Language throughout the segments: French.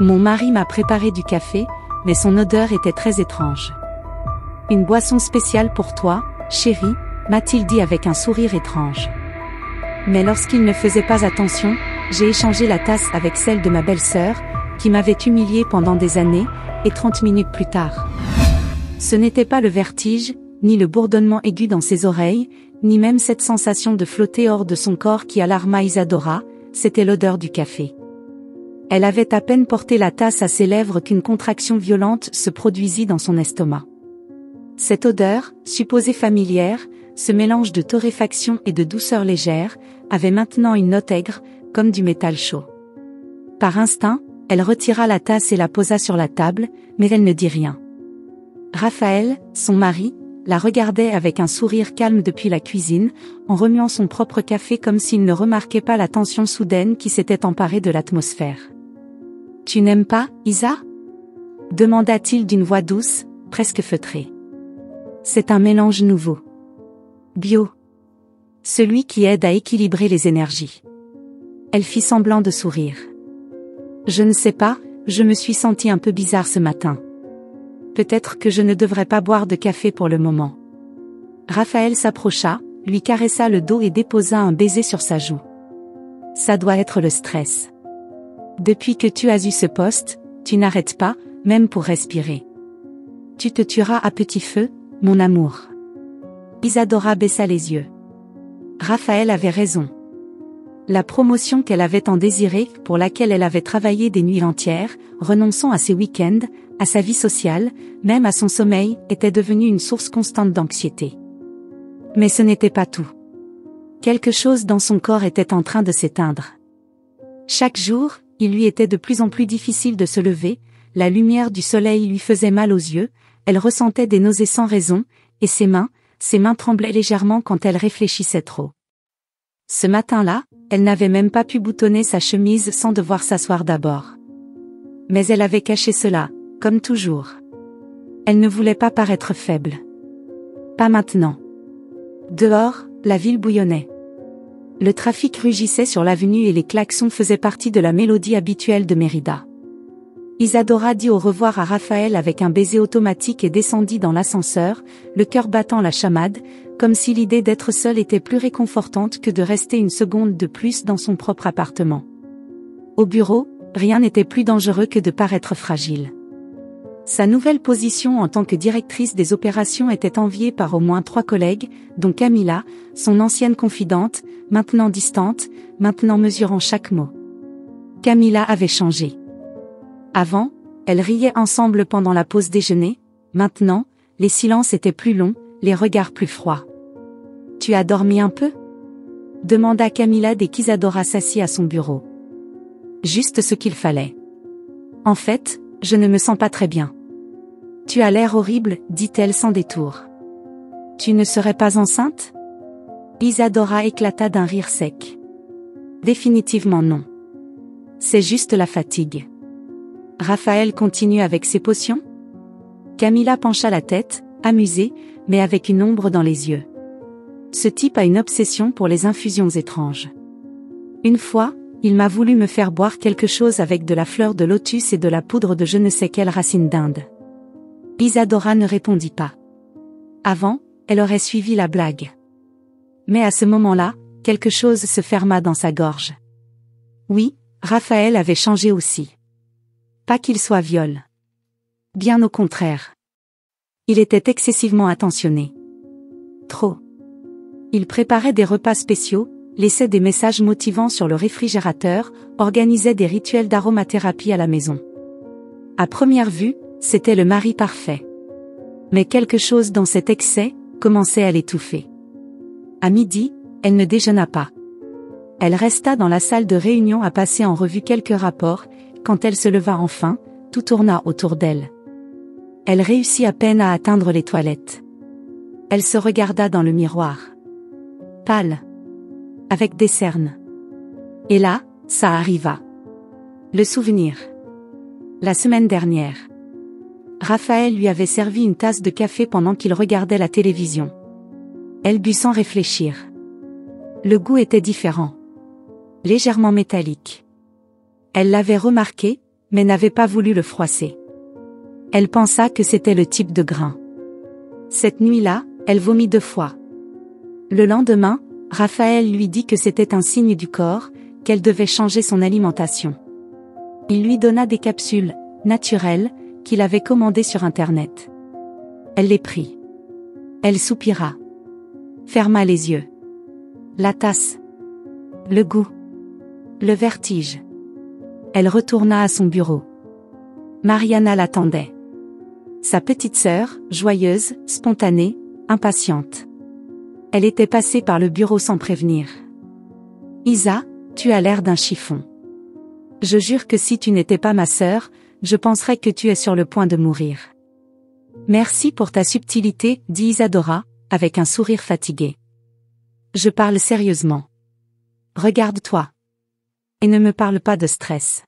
Mon mari m'a préparé du café, mais son odeur était très étrange. Une boisson spéciale pour toi, chérie, m'a-t-il dit avec un sourire étrange. Mais lorsqu'il ne faisait pas attention, j'ai échangé la tasse avec celle de ma belle-sœur, qui m'avait humiliée pendant des années, et 30 minutes plus tard. Ce n'était pas le vertige, ni le bourdonnement aigu dans ses oreilles, ni même cette sensation de flotter hors de son corps qui alarma Isadora, c'était l'odeur du café. Elle avait à peine porté la tasse à ses lèvres qu'une contraction violente se produisit dans son estomac. Cette odeur, supposée familière, ce mélange de torréfaction et de douceur légère, avait maintenant une note aigre, comme du métal chaud. Par instinct, elle retira la tasse et la posa sur la table, mais elle ne dit rien. Raphaël, son mari, la regardait avec un sourire calme depuis la cuisine, en remuant son propre café comme s'il ne remarquait pas la tension soudaine qui s'était emparée de l'atmosphère. « Tu n'aimes pas, Isa ?» demanda-t-il d'une voix douce, presque feutrée. « C'est un mélange nouveau. Bio. Celui qui aide à équilibrer les énergies. » Elle fit semblant de sourire. « Je ne sais pas, je me suis sentie un peu bizarre ce matin. Peut-être que je ne devrais pas boire de café pour le moment. » Raphaël s'approcha, lui caressa le dos et déposa un baiser sur sa joue. « Ça doit être le stress. Depuis que tu as eu ce poste, tu n'arrêtes pas, même pour respirer. Tu te tueras à petit feu, mon amour. » Isadora baissa les yeux. Raphaël avait raison. La promotion qu'elle avait tant désirée, pour laquelle elle avait travaillé des nuits entières, renonçant à ses week-ends, à sa vie sociale, même à son sommeil, était devenue une source constante d'anxiété. Mais ce n'était pas tout. Quelque chose dans son corps était en train de s'éteindre. Chaque jour, il lui était de plus en plus difficile de se lever, la lumière du soleil lui faisait mal aux yeux, elle ressentait des nausées sans raison, et ses mains tremblaient légèrement quand elle réfléchissait trop. Ce matin-là, elle n'avait même pas pu boutonner sa chemise sans devoir s'asseoir d'abord. Mais elle avait caché cela, comme toujours. Elle ne voulait pas paraître faible. Pas maintenant. Dehors, la ville bouillonnait. Le trafic rugissait sur l'avenue et les klaxons faisaient partie de la mélodie habituelle de Mérida. Isadora dit au revoir à Raphaël avec un baiser automatique et descendit dans l'ascenseur, le cœur battant la chamade, comme si l'idée d'être seule était plus réconfortante que de rester une seconde de plus dans son propre appartement. Au bureau, rien n'était plus dangereux que de paraître fragile. Sa nouvelle position en tant que directrice des opérations était enviée par au moins 3 collègues, dont Camilla, son ancienne confidente, maintenant distante, maintenant mesurant chaque mot. Camilla avait changé. Avant, elles riaient ensemble pendant la pause déjeuner, maintenant, les silences étaient plus longs, les regards plus froids. « Tu as dormi un peu ?» demanda Camilla dès qu'Isadora s'assit à son bureau. « Juste ce qu'il fallait. En fait, je ne me sens pas très bien. »« Tu as l'air horrible, dit-elle sans détour. »« Tu ne serais pas enceinte ?» Isadora éclata d'un rire sec. « Définitivement non. C'est juste la fatigue. » Raphaël continue avec ses potions ? Camilla pencha la tête, amusée, mais avec une ombre dans les yeux. Ce type a une obsession pour les infusions étranges. Une fois, il m'a voulu me faire boire quelque chose avec de la fleur de lotus et de la poudre de je ne sais quelle racine d'Inde. Isadora ne répondit pas. Avant, elle aurait suivi la blague. Mais à ce moment-là, quelque chose se ferma dans sa gorge. Oui, Raphaël avait changé aussi. Pas qu'il soit viol. Bien au contraire. Il était excessivement attentionné. Trop. Il préparait des repas spéciaux, laissait des messages motivants sur le réfrigérateur, organisait des rituels d'aromathérapie à la maison. À première vue, c'était le mari parfait. Mais quelque chose dans cet excès commençait à l'étouffer. À midi, elle ne déjeuna pas. Elle resta dans la salle de réunion à passer en revue quelques rapports. Quand elle se leva enfin, tout tourna autour d'elle. Elle réussit à peine à atteindre les toilettes. Elle se regarda dans le miroir. Pâle. Avec des cernes. Et là, ça arriva. Le souvenir. La semaine dernière. Raphaël lui avait servi une tasse de café pendant qu'il regardait la télévision. Elle but sans réfléchir. Le goût était différent. Légèrement métallique. Elle l'avait remarqué, mais n'avait pas voulu le froisser. Elle pensa que c'était le type de grain. Cette nuit-là, elle vomit 2 fois. Le lendemain, Raphaël lui dit que c'était un signe du corps, qu'elle devait changer son alimentation. Il lui donna des capsules, naturelles, qu'il avait commandées sur Internet. Elle les prit. Elle soupira. Ferma les yeux. La tasse. Le goût. Le vertige. Elle retourna à son bureau. Mariana l'attendait. Sa petite sœur, joyeuse, spontanée, impatiente. Elle était passée par le bureau sans prévenir. Isa, tu as l'air d'un chiffon. Je jure que si tu n'étais pas ma sœur, je penserais que tu es sur le point de mourir. Merci pour ta subtilité, dit Isadora, avec un sourire fatigué. Je parle sérieusement. Regarde-toi. Et ne me parle pas de stress.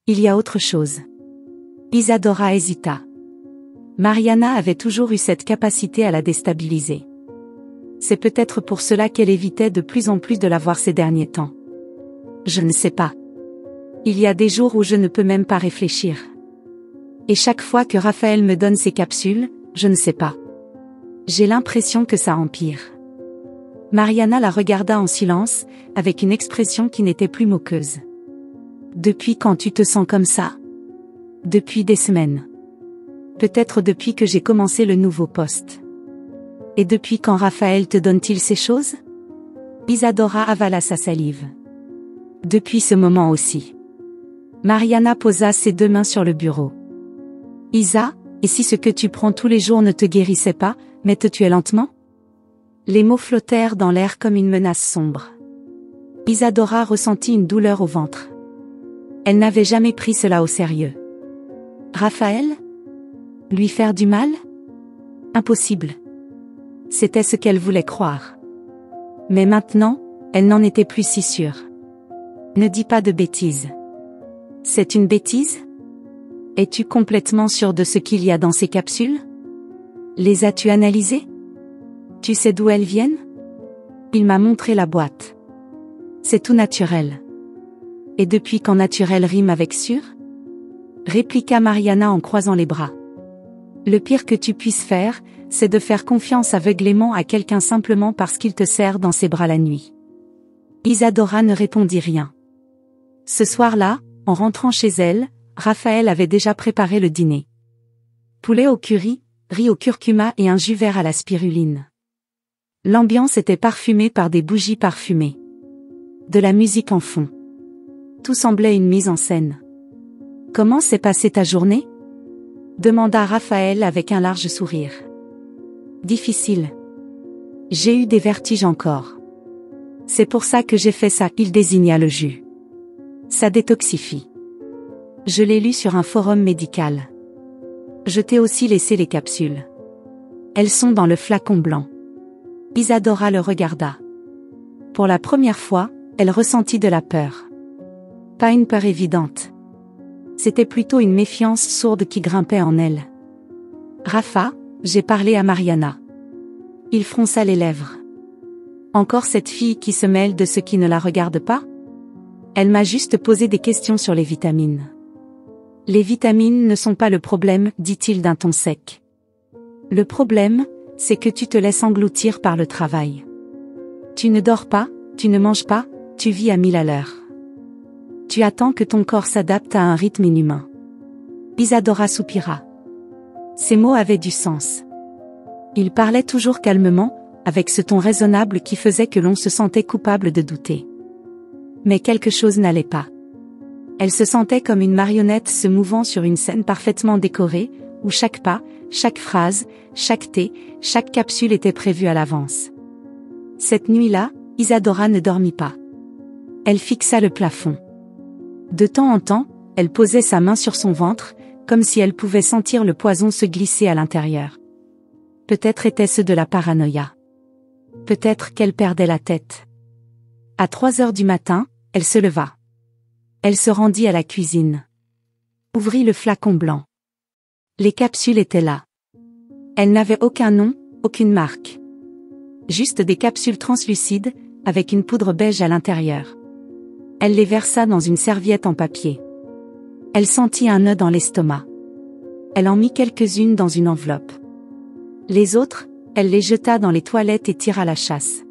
Il y a autre chose. Isadora hésita. Mariana avait toujours eu cette capacité à la déstabiliser. C'est peut-être pour cela qu'elle évitait de plus en plus de la voir ces derniers temps. Je ne sais pas. Il y a des jours où je ne peux même pas réfléchir. Et chaque fois que Raphaël me donne ses capsules, je ne sais pas. J'ai l'impression que ça empire. Mariana la regarda en silence, avec une expression qui n'était plus moqueuse. Depuis quand tu te sens comme ça? Depuis des semaines. Peut-être depuis que j'ai commencé le nouveau poste. Et depuis quand Raphaël te donne-t-il ces choses? Isadora avala sa salive. Depuis ce moment aussi. Mariana posa ses 2 mains sur le bureau. Isa, et si ce que tu prends tous les jours ne te guérissait pas, mais te tuait lentement? Les mots flottèrent dans l'air comme une menace sombre. Isadora ressentit une douleur au ventre. Elle n'avait jamais pris cela au sérieux. Raphaël? Lui faire du mal? Impossible. C'était ce qu'elle voulait croire. Mais maintenant, elle n'en était plus si sûre. Ne dis pas de bêtises. C'est une bêtise? Es-tu complètement sûre de ce qu'il y a dans ces capsules? Les as-tu analysées? Tu sais d'où elles viennent? Il m'a montré la boîte. C'est tout naturel. Et depuis quand naturel rime avec sûr? Répliqua Mariana en croisant les bras. Le pire que tu puisses faire, c'est de faire confiance aveuglément à quelqu'un simplement parce qu'il te serre dans ses bras la nuit. Isadora ne répondit rien. Ce soir-là, en rentrant chez elle, Raphaël avait déjà préparé le dîner. Poulet au curry, riz au curcuma et un jus vert à la spiruline. L'ambiance était parfumée par des bougies parfumées. De la musique en fond. Tout semblait une mise en scène. Comment s'est passée ta journée? Demanda Raphaël avec un large sourire. Difficile. J'ai eu des vertiges encore. C'est pour ça que j'ai fait ça, il désigna le jus. Ça détoxifie. Je l'ai lu sur un forum médical. Je t'ai aussi laissé les capsules. Elles sont dans le flacon blanc. Isadora le regarda. Pour la première fois, elle ressentit de la peur. Pas une peur évidente. C'était plutôt une méfiance sourde qui grimpait en elle. Rafa, j'ai parlé à Mariana. Il fronça les lèvres. Encore cette fille qui se mêle de ce qui ne la regarde pas? Elle m'a juste posé des questions sur les vitamines. Les vitamines ne sont pas le problème, dit-il d'un ton sec. Le problème, c'est que tu te laisses engloutir par le travail. Tu ne dors pas, tu ne manges pas, tu vis à 1000 à l'heure. Tu attends que ton corps s'adapte à un rythme inhumain. Isadora soupira. Ces mots avaient du sens. Il parlait toujours calmement, avec ce ton raisonnable qui faisait que l'on se sentait coupable de douter. Mais quelque chose n'allait pas. Elle se sentait comme une marionnette se mouvant sur une scène parfaitement décorée, où chaque pas, chaque phrase, chaque thé, chaque capsule était prévue à l'avance. Cette nuit-là, Isadora ne dormit pas. Elle fixa le plafond. De temps en temps, elle posait sa main sur son ventre, comme si elle pouvait sentir le poison se glisser à l'intérieur. Peut-être était-ce de la paranoïa. Peut-être qu'elle perdait la tête. À 3 heures du matin, elle se leva. Elle se rendit à la cuisine. Ouvrit le flacon blanc. Les capsules étaient là. Elles n'avaient aucun nom, aucune marque. Juste des capsules translucides, avec une poudre beige à l'intérieur. Elle les versa dans une serviette en papier. Elle sentit un nœud dans l'estomac. Elle en mit quelques-unes dans une enveloppe. Les autres, elle les jeta dans les toilettes et tira la chasse.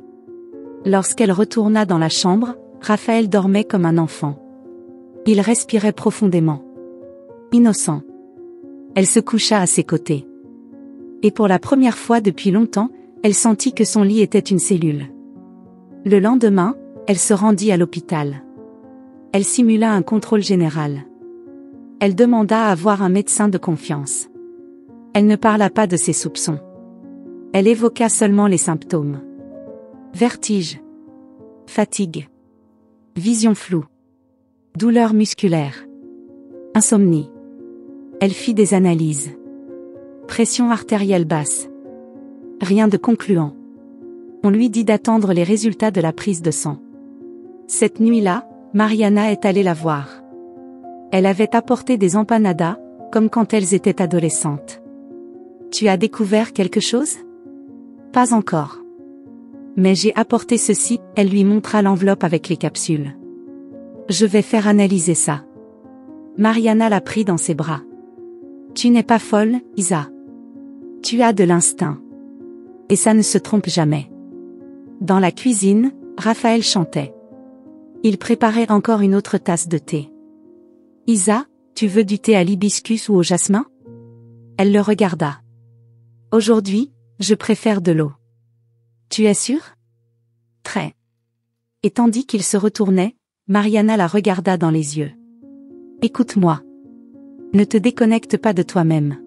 Lorsqu'elle retourna dans la chambre, Raphaël dormait comme un enfant. Il respirait profondément. Innocent. Elle se coucha à ses côtés. Et pour la première fois depuis longtemps, elle sentit que son lit était une cellule. Le lendemain, elle se rendit à l'hôpital. Elle simula un contrôle général. Elle demanda à voir un médecin de confiance. Elle ne parla pas de ses soupçons. Elle évoqua seulement les symptômes. Vertige. Fatigue. Vision floue. Douleur musculaire. Insomnie. Elle fit des analyses. Pression artérielle basse. Rien de concluant. On lui dit d'attendre les résultats de la prise de sang. Cette nuit-là, Mariana est allée la voir. Elle avait apporté des empanadas, comme quand elles étaient adolescentes. Tu as découvert quelque chose? Pas encore. Mais j'ai apporté ceci, elle lui montra l'enveloppe avec les capsules. Je vais faire analyser ça. Mariana la prit dans ses bras. Tu n'es pas folle, Isa. Tu as de l'instinct. Et ça ne se trompe jamais. Dans la cuisine, Raphaël chantait. Il préparait encore une autre tasse de thé. Isa, tu veux du thé à l'hibiscus ou au jasmin? Elle le regarda. Aujourd'hui, je préfère de l'eau. Tu es sûre? Très. Et tandis qu'il se retournait, Mariana la regarda dans les yeux. Écoute-moi. Ne te déconnecte pas de toi-même.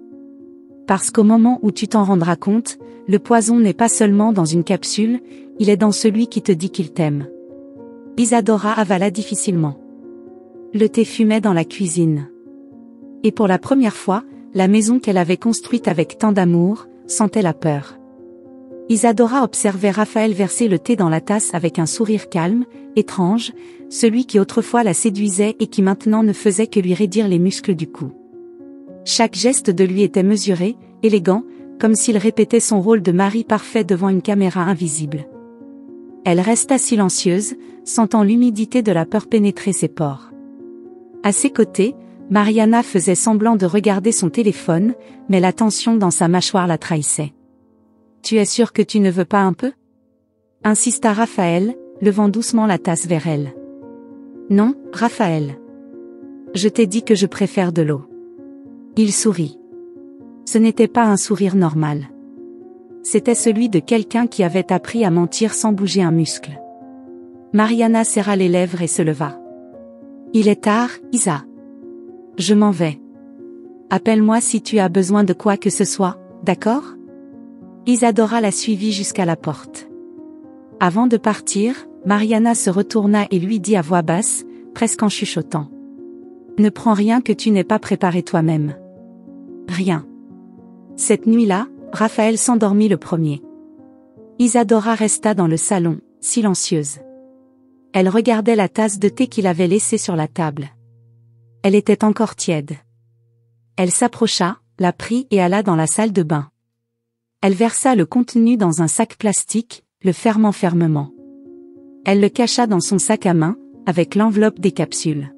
Parce qu'au moment où tu t'en rendras compte, le poison n'est pas seulement dans une capsule, il est dans celui qui te dit qu'il t'aime. Isadora avala difficilement. Le thé fumait dans la cuisine. Et pour la première fois, la maison qu'elle avait construite avec tant d'amour, sentait la peur. Isadora observait Raphaël verser le thé dans la tasse avec un sourire calme, étrange, celui qui autrefois la séduisait et qui maintenant ne faisait que lui raidir les muscles du cou. Chaque geste de lui était mesuré, élégant, comme s'il répétait son rôle de mari parfait devant une caméra invisible. Elle resta silencieuse, sentant l'humidité de la peur pénétrer ses pores. À ses côtés, Mariana faisait semblant de regarder son téléphone, mais la tension dans sa mâchoire la trahissait. « Tu es sûr que tu ne veux pas un peu ?» insista Raphaël, levant doucement la tasse vers elle. « Non, Raphaël. Je t'ai dit que je préfère de l'eau. » Il sourit. Ce n'était pas un sourire normal. C'était celui de quelqu'un qui avait appris à mentir sans bouger un muscle. Mariana serra les lèvres et se leva. « Il est tard, Isa. Je m'en vais. Appelle-moi si tu as besoin de quoi que ce soit, d'accord ?» Isadora la suivit jusqu'à la porte. Avant de partir, Mariana se retourna et lui dit à voix basse, presque en chuchotant. « Ne prends rien que tu n'aies pas préparé toi-même. » Rien. Cette nuit-là, Raphaël s'endormit le premier. Isadora resta dans le salon, silencieuse. Elle regardait la tasse de thé qu'il avait laissée sur la table. Elle était encore tiède. Elle s'approcha, la prit et alla dans la salle de bain. Elle versa le contenu dans un sac plastique, le fermant fermement. Elle le cacha dans son sac à main, avec l'enveloppe des capsules.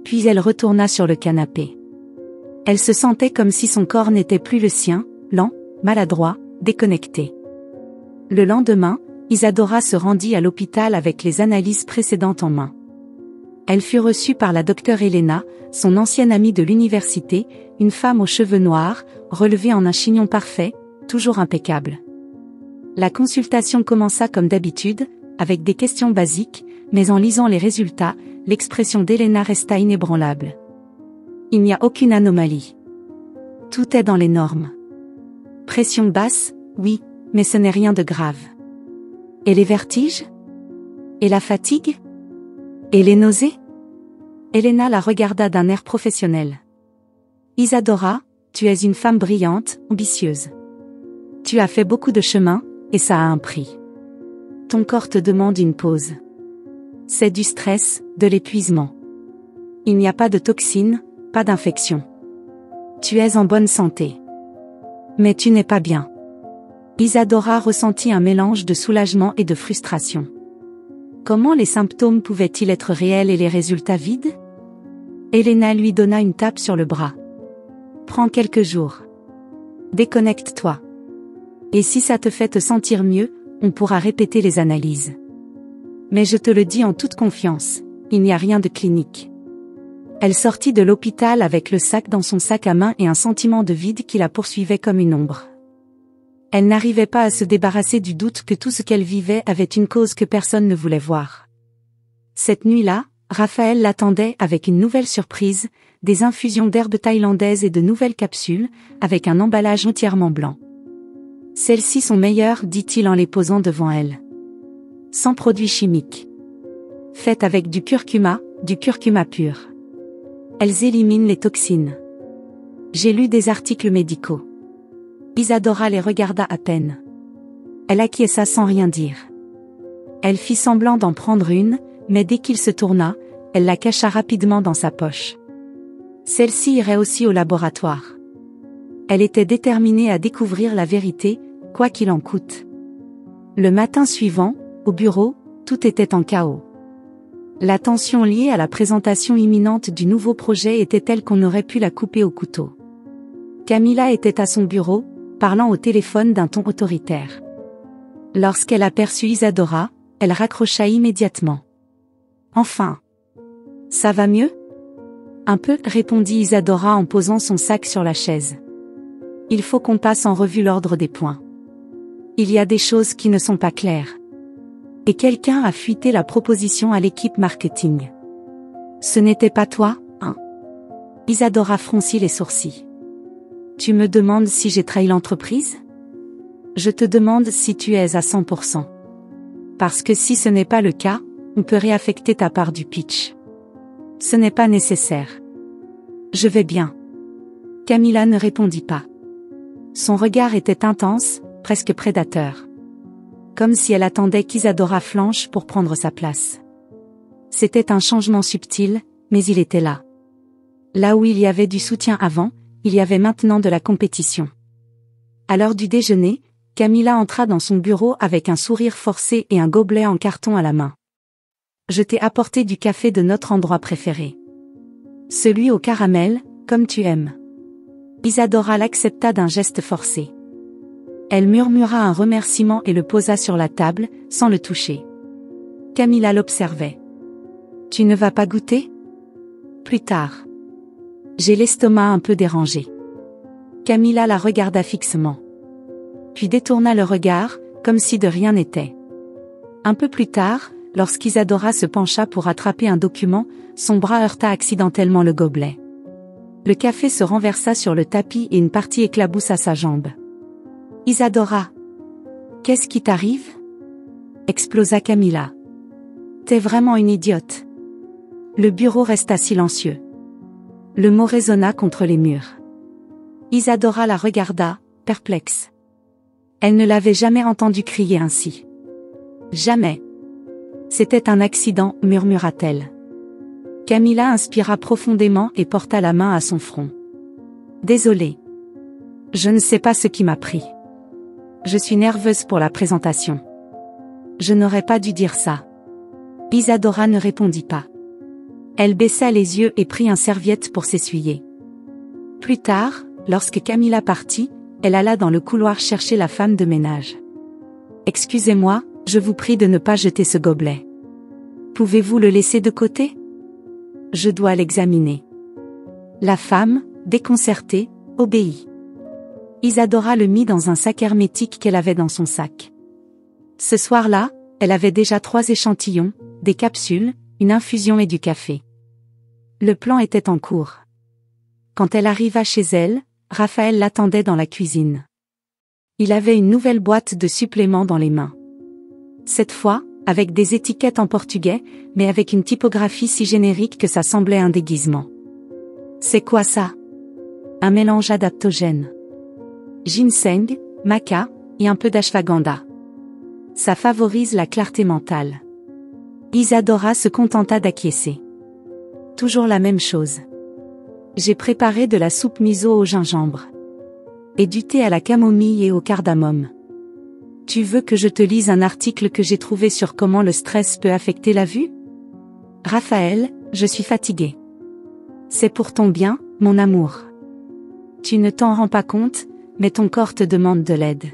Puis elle retourna sur le canapé. Elle se sentait comme si son corps n'était plus le sien, lent, maladroit, déconnecté. Le lendemain, Isadora se rendit à l'hôpital avec les analyses précédentes en main. Elle fut reçue par la docteure Elena, son ancienne amie de l'université, une femme aux cheveux noirs, relevée en un chignon parfait, toujours impeccable. La consultation commença comme d'habitude, avec des questions basiques, mais en lisant les résultats, l'expression d'Elena resta inébranlable. Il n'y a aucune anomalie. Tout est dans les normes. Pression basse, oui, mais ce n'est rien de grave. Et les vertiges? Et la fatigue? Et les nausées? Elena la regarda d'un air professionnel. Isadora, tu es une femme brillante, ambitieuse. Tu as fait beaucoup de chemin, et ça a un prix. Ton corps te demande une pause. C'est du stress, de l'épuisement. Il n'y a pas de toxines, pas d'infection. Tu es en bonne santé. Mais tu n'es pas bien. Isadora ressentit un mélange de soulagement et de frustration. Comment les symptômes pouvaient-ils être réels et les résultats vides? Elena lui donna une tape sur le bras. Prends quelques jours. Déconnecte-toi. Et si ça te fait te sentir mieux, on pourra répéter les analyses. Mais je te le dis en toute confiance, il n'y a rien de clinique. Elle sortit de l'hôpital avec le sac dans son sac à main et un sentiment de vide qui la poursuivait comme une ombre. Elle n'arrivait pas à se débarrasser du doute que tout ce qu'elle vivait avait une cause que personne ne voulait voir. Cette nuit-là, Raphaël l'attendait avec une nouvelle surprise, des infusions d'herbes thaïlandaises et de nouvelles capsules, avec un emballage entièrement blanc. Celles-ci sont meilleures, dit-il en les posant devant elle. Sans produits chimiques. Faites avec du curcuma pur. Elles éliminent les toxines. J'ai lu des articles médicaux. Isadora les regarda à peine. Elle acquiesça sans rien dire. Elle fit semblant d'en prendre une, mais dès qu'il se tourna, elle la cacha rapidement dans sa poche. Celle-ci irait aussi au laboratoire. Elle était déterminée à découvrir la vérité, quoi qu'il en coûte. Le matin suivant, au bureau, tout était en chaos. La tension liée à la présentation imminente du nouveau projet était telle qu'on aurait pu la couper au couteau. Camilla était à son bureau, parlant au téléphone d'un ton autoritaire. Lorsqu'elle aperçut Isadora, elle raccrocha immédiatement. Enfin. Ça va mieux? Un peu, répondit Isadora en posant son sac sur la chaise. Il faut qu'on passe en revue l'ordre des points. Il y a des choses qui ne sont pas claires. Et quelqu'un a fuité la proposition à l'équipe marketing. Ce n'était pas toi, hein? Isadora fronçit les sourcils. Tu me demandes si j'ai trahi l'entreprise? Je te demande si tu es à 100%. Parce que si ce n'est pas le cas, on peut réaffecter ta part du pitch. Ce n'est pas nécessaire. Je vais bien. Camilla ne répondit pas. Son regard était intense, presque prédateur. Comme si elle attendait qu'Isadora flanche pour prendre sa place. C'était un changement subtil, mais il était là. Là où il y avait du soutien avant, il y avait maintenant de la compétition. À l'heure du déjeuner, Camilla entra dans son bureau avec un sourire forcé et un gobelet en carton à la main. Je t'ai apporté du café de notre endroit préféré. Celui au caramel, comme tu aimes. Isadora l'accepta d'un geste forcé. Elle murmura un remerciement et le posa sur la table, sans le toucher. Camilla l'observait. Tu ne vas pas goûter? Plus tard. J'ai l'estomac un peu dérangé. Camilla la regarda fixement. Puis détourna le regard, comme si de rien n'était. Un peu plus tard, lorsqu'Isadora se pencha pour attraper un document, son bras heurta accidentellement le gobelet. Le café se renversa sur le tapis et une partie éclaboussa sa jambe. Isadora! Qu'est-ce qui t'arrive? Explosa Camilla. T'es vraiment une idiote. Le bureau resta silencieux. Le mot résonna contre les murs. Isadora la regarda, perplexe. Elle ne l'avait jamais entendu crier ainsi. Jamais. C'était un accident, murmura-t-elle. Camilla inspira profondément et porta la main à son front. Désolée. Je ne sais pas ce qui m'a pris. Je suis nerveuse pour la présentation. Je n'aurais pas dû dire ça. Isadora ne répondit pas. Elle baissa les yeux et prit une serviette pour s'essuyer. Plus tard, lorsque Camilla partit, elle alla dans le couloir chercher la femme de ménage. Excusez-moi, je vous prie de ne pas jeter ce gobelet. Pouvez-vous le laisser de côté? Je dois l'examiner. La femme, déconcertée, obéit. Isadora le mit dans un sac hermétique qu'elle avait dans son sac. Ce soir-là, elle avait déjà 3 échantillons, des capsules, une infusion et du café. Le plan était en cours. Quand elle arriva chez elle, Raphaël l'attendait dans la cuisine. Il avait une nouvelle boîte de suppléments dans les mains. Cette fois, avec des étiquettes en portugais, mais avec une typographie si générique que ça semblait un déguisement. C'est quoi ça? Un mélange adaptogène. Ginseng, maca, et un peu d'ashwagandha. Ça favorise la clarté mentale. Isadora se contenta d'acquiescer. Toujours la même chose. J'ai préparé de la soupe miso au gingembre. Et du thé à la camomille et au cardamome. Tu veux que je te lise un article que j'ai trouvé sur comment le stress peut affecter la vue? Raphaël, je suis fatiguée. C'est pour ton bien, mon amour. Tu ne t'en rends pas compte, mais ton corps te demande de l'aide.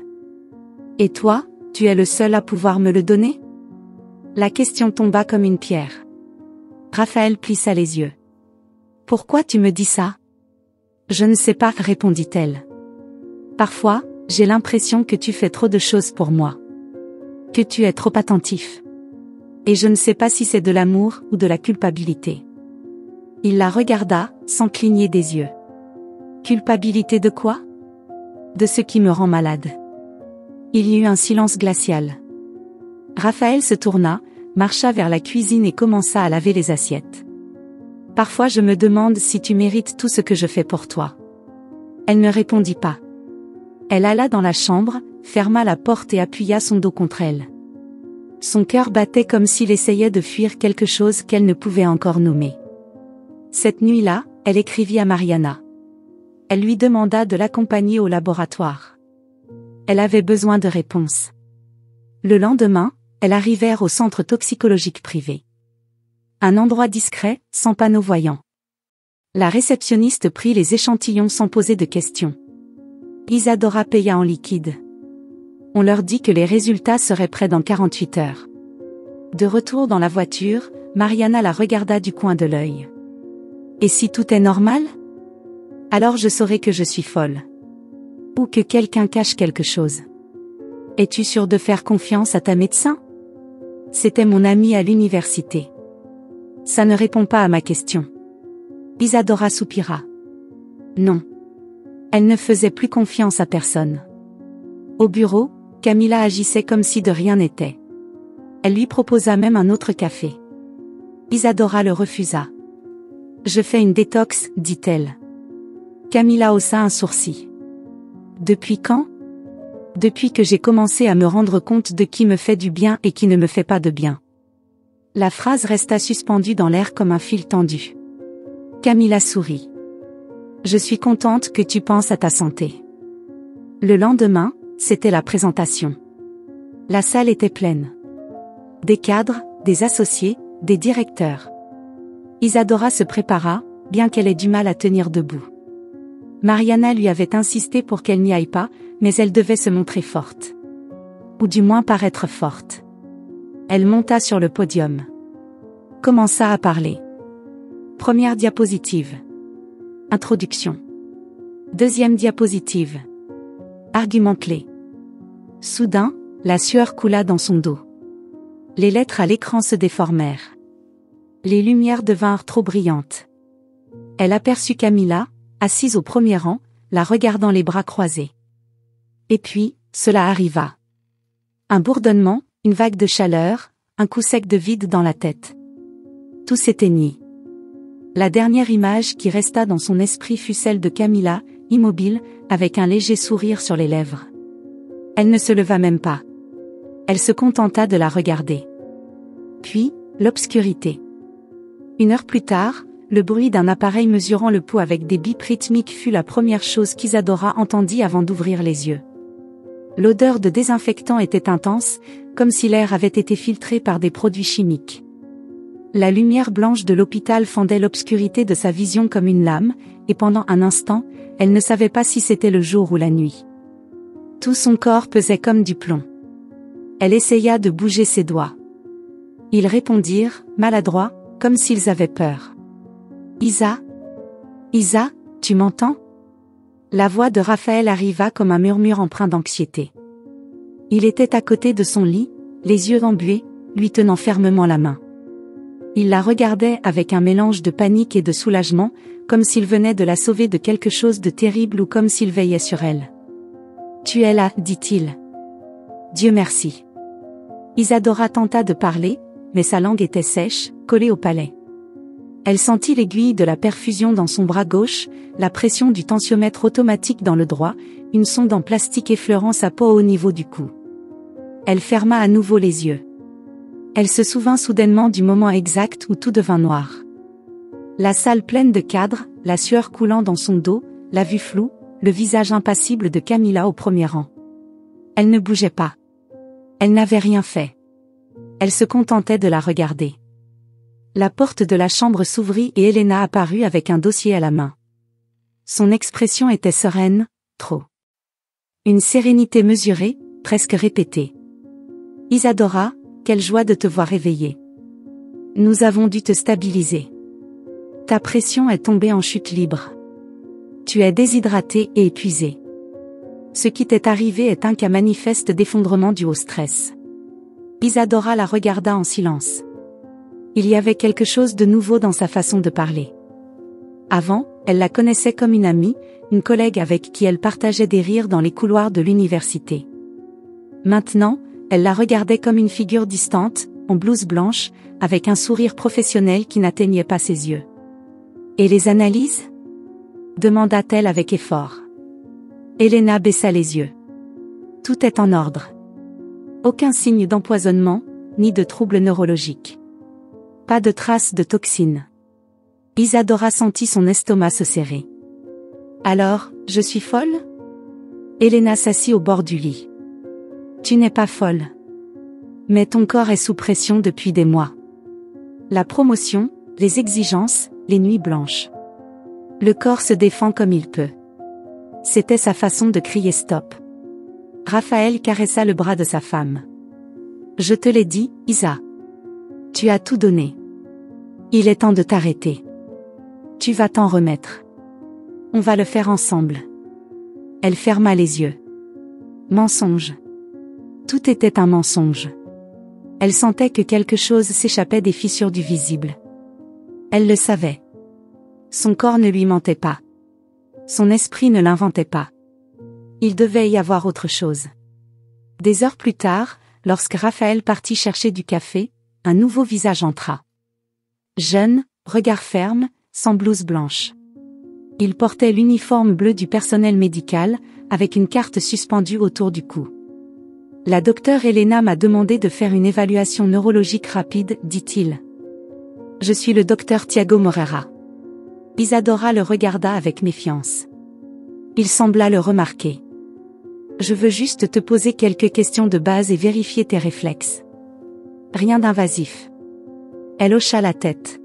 Et toi, tu es le seul à pouvoir me le donner? La question tomba comme une pierre. Raphaël plissa les yeux. Pourquoi tu me dis ça? Je ne sais pas, répondit-elle. Parfois, j'ai l'impression que tu fais trop de choses pour moi. Que tu es trop attentif. Et je ne sais pas si c'est de l'amour ou de la culpabilité. Il la regarda, sans cligner des yeux. Culpabilité de quoi? De ce qui me rend malade. Il y eut un silence glacial. Raphaël se tourna, marcha vers la cuisine et commença à laver les assiettes. Parfois je me demande si tu mérites tout ce que je fais pour toi. Elle ne répondit pas. Elle alla dans la chambre, ferma la porte et appuya son dos contre elle. Son cœur battait comme s'il essayait de fuir quelque chose qu'elle ne pouvait encore nommer. Cette nuit-là, elle écrivit à Mariana. Elle lui demanda de l'accompagner au laboratoire. Elle avait besoin de réponses. Le lendemain, elles arrivèrent au centre toxicologique privé. Un endroit discret, sans panneau voyant. La réceptionniste prit les échantillons sans poser de questions. Isadora paya en liquide. On leur dit que les résultats seraient prêts dans 48 heures. De retour dans la voiture, Mariana la regarda du coin de l'œil. Et si tout est normal? Alors je saurai que je suis folle. Ou que quelqu'un cache quelque chose. Es-tu sûre de faire confiance à ta médecin? C'était mon ami à l'université. Ça ne répond pas à ma question. Isadora soupira. Non. Elle ne faisait plus confiance à personne. Au bureau, Camilla agissait comme si de rien n'était. Elle lui proposa même un autre café. Isadora le refusa. Je fais une détox, dit-elle. Camilla haussa un sourcil. Depuis quand? Depuis que j'ai commencé à me rendre compte de qui me fait du bien et qui ne me fait pas de bien. La phrase resta suspendue dans l'air comme un fil tendu. Camilla sourit. Je suis contente que tu penses à ta santé. Le lendemain, c'était la présentation. La salle était pleine. Des cadres, des associés, des directeurs. Isadora se prépara, bien qu'elle ait du mal à tenir debout. Mariana lui avait insisté pour qu'elle n'y aille pas, mais elle devait se montrer forte. Ou du moins paraître forte. Elle monta sur le podium. Commença à parler. Première diapositive. Introduction. Deuxième diapositive. Argument clé. Soudain, la sueur coula dans son dos. Les lettres à l'écran se déformèrent. Les lumières devinrent trop brillantes. Elle aperçut Camilla, assise au premier rang, la regardant les bras croisés. Et puis, cela arriva. Un bourdonnement, une vague de chaleur, un coup sec de vide dans la tête. Tout s'éteignit. La dernière image qui resta dans son esprit fut celle de Camilla, immobile, avec un léger sourire sur les lèvres. Elle ne se leva même pas. Elle se contenta de la regarder. Puis, l'obscurité. 1 heure plus tard, le bruit d'un appareil mesurant le pouls avec des bips rythmiques fut la première chose qu'Isadora entendit avant d'ouvrir les yeux. L'odeur de désinfectant était intense, comme si l'air avait été filtré par des produits chimiques. La lumière blanche de l'hôpital fendait l'obscurité de sa vision comme une lame, et pendant un instant, elle ne savait pas si c'était le jour ou la nuit. Tout son corps pesait comme du plomb. Elle essaya de bouger ses doigts. Ils répondirent, maladroits, comme s'ils avaient peur. Isa? Isa, tu m'entends? La voix de Raphaël arriva comme un murmure empreint d'anxiété. Il était à côté de son lit, les yeux embués, lui tenant fermement la main. Il la regardait avec un mélange de panique et de soulagement, comme s'il venait de la sauver de quelque chose de terrible ou comme s'il veillait sur elle. « Tu es là, dit-il. Dieu merci. » Isadora tenta de parler, mais sa langue était sèche, collée au palais. Elle sentit l'aiguille de la perfusion dans son bras gauche, la pression du tensiomètre automatique dans le droit, une sonde en plastique effleurant sa peau au niveau du cou. Elle ferma à nouveau les yeux. Elle se souvint soudainement du moment exact où tout devint noir. La salle pleine de cadres, la sueur coulant dans son dos, la vue floue, le visage impassible de Camilla au premier rang. Elle ne bougeait pas. Elle n'avait rien fait. Elle se contentait de la regarder. La porte de la chambre s'ouvrit et Elena apparut avec un dossier à la main. Son expression était sereine, trop. Une sérénité mesurée, presque répétée. Isadora, quelle joie de te voir réveillée. Nous avons dû te stabiliser. Ta pression est tombée en chute libre. Tu es déshydratée et épuisée. Ce qui t'est arrivé est un cas manifeste d'effondrement dû au stress. Isadora la regarda en silence. Il y avait quelque chose de nouveau dans sa façon de parler. Avant, elle la connaissait comme une amie, une collègue avec qui elle partageait des rires dans les couloirs de l'université. Maintenant, elle la regardait comme une figure distante, en blouse blanche, avec un sourire professionnel qui n'atteignait pas ses yeux. « Et les analyses ?» demanda-t-elle avec effort. Elena baissa les yeux. « Tout est en ordre. Aucun signe d'empoisonnement, ni de troubles neurologiques. Pas de traces de toxines. » Isadora sentit son estomac se serrer. « Alors, je suis folle ?» Elena s'assit au bord du lit. « Tu n'es pas folle. Mais ton corps est sous pression depuis des mois. La promotion, les exigences, les nuits blanches. Le corps se défend comme il peut. » C'était sa façon de crier stop. Raphaël caressa le bras de sa femme. « Je te l'ai dit, Isa. Tu as tout donné. Il est temps de t'arrêter. Tu vas t'en remettre. On va le faire ensemble. » Elle ferma les yeux. Mensonge. Tout était un mensonge. Elle sentait que quelque chose s'échappait des fissures du visible. Elle le savait. Son corps ne lui mentait pas. Son esprit ne l'inventait pas. Il devait y avoir autre chose. Des heures plus tard, lorsque Raphaël partit chercher du café, un nouveau visage entra. Jeune, regard ferme, sans blouse blanche. Il portait l'uniforme bleu du personnel médical, avec une carte suspendue autour du cou. « La docteure Elena m'a demandé de faire une évaluation neurologique rapide, dit-il. Je suis le docteur Thiago Moreira. » Isadora le regarda avec méfiance. Il sembla le remarquer. « Je veux juste te poser quelques questions de base et vérifier tes réflexes. Rien d'invasif. » Elle hocha la tête.